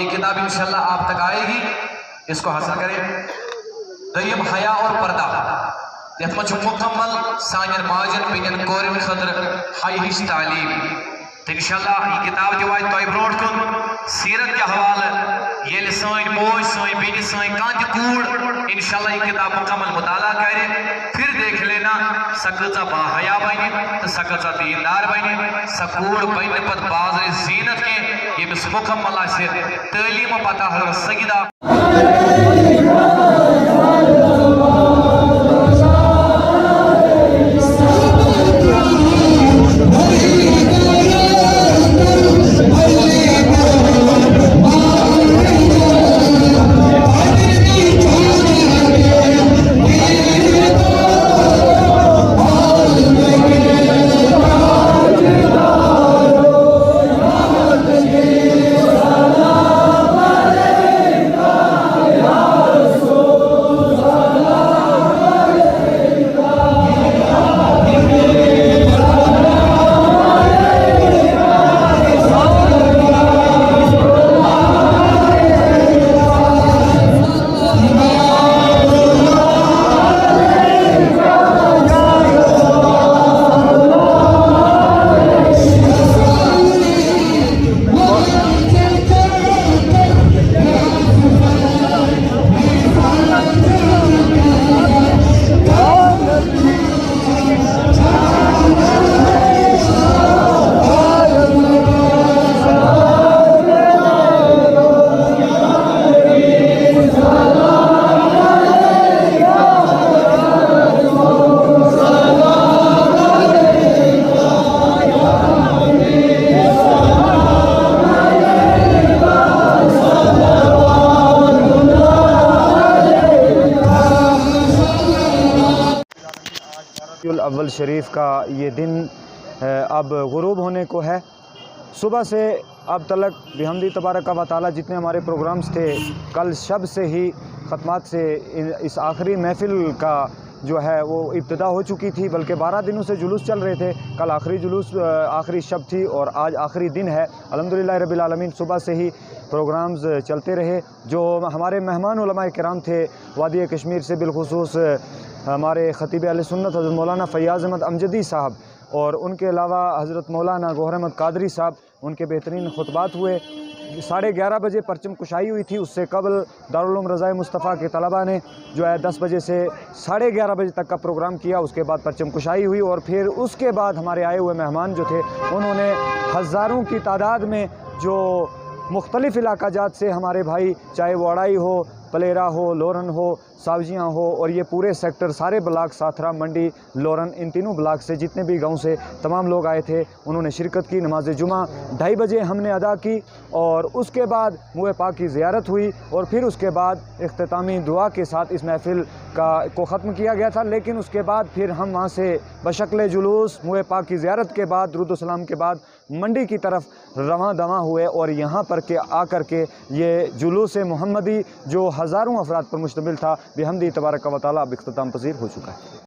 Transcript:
یہ کتاب انشاءاللہ آپ تک آئے گی، اس کو حاصل کریں۔ دویم حیا اور پردہ، یت مجھ مکمل سانین ماجن پینین کورن خطر حیا ہش تعلیم، تو انشاءاللہ یہ کتاب جو آئی تو برونٹ کن سیرت کے حوالہ یہ سوئن موج سوئن بینی سوئن کانت کوڑ انشاءاللہ یہ کتاب مکمل مطالعہ کرے، پھر دیکھ لینا سکتا با حیا بینی تو سکتا دیندار بینی، سکوڑ بینی پت بازر زینت کے یہ بس مکمل آسے تعلیم و پتہ حضرت سیدہ الاول شریف کا یہ دن اب غروب ہونے کو ہے۔ صبح سے اب تلک بحمدی تبارک و تعالی جتنے ہمارے پروگرامز تھے، کل شب سے ہی ختمات سے اس آخری محفل کا جو ہے وہ ابتدا ہو چکی تھی، بلکہ 12 دنوں سے جلوس چل رہے تھے۔ کل آخری شب تھی اور آج آخری دن ہے۔ الحمدللہ رب العالمین صبح سے ہی پروگرامز چلتے رہے۔ جو ہمارے مہمان علماء کرام تھے وادی کشمیر سے، بالخصوص ہمارے خطیب اہل سنت حضرت مولانا فیاض احمد امجدی صاحب، اور ان کے علاوہ حضرت مولانا گوہر احمد قادری صاحب، ان کے بہترین خطبات ہوئے۔ 11:30 بجے پرچم کشائی ہوئی تھی، اس سے قبل دارالعلوم رضائے مصطفیٰ کے طلباء نے جو ہے 10 بجے سے 11:30 بجے تک کا پروگرام کیا، اس کے بعد پرچم کشائی ہوئی، اور پھر اس کے بعد ہمارے آئے ہوئے مہمان جو تھے انہوں نے ہزاروں کی تعداد میں جو مختلف علاقہ جات سے ہمارے بھائی، چاہے وہ اڑائی ہو، پلیرا ہو، لورن ہو، ساوجیاں ہو، اور یہ پورے سیکٹر سارے بلاک ساتھرا، منڈی، لورن، ان تینوں بلاک سے جتنے بھی گاؤں سے تمام لوگ آئے تھے، انہوں نے شرکت کی۔ نماز جمعہ 2:30 بجے ہم نے ادا کی، اور اس کے بعد منہ پاک کی زیارت ہوئی، اور پھر اس کے بعد اختتامی دعا کے ساتھ اس محفل کو ختم کیا گیا تھا۔ لیکن اس کے بعد پھر ہم وہاں سے بشکل جلوس منہ پاک کی زیارت کے بعد، درود و سلام کے بعد، منڈی کی طرف رواں دواں ہوئے، اور یہاں پر آ کر کے یہ جلوس محمدی جو ہزاروں افراد پر مشتمل تھا، بحمدی تبارک و تعالی اب اختتام پذیر ہو چکا ہے۔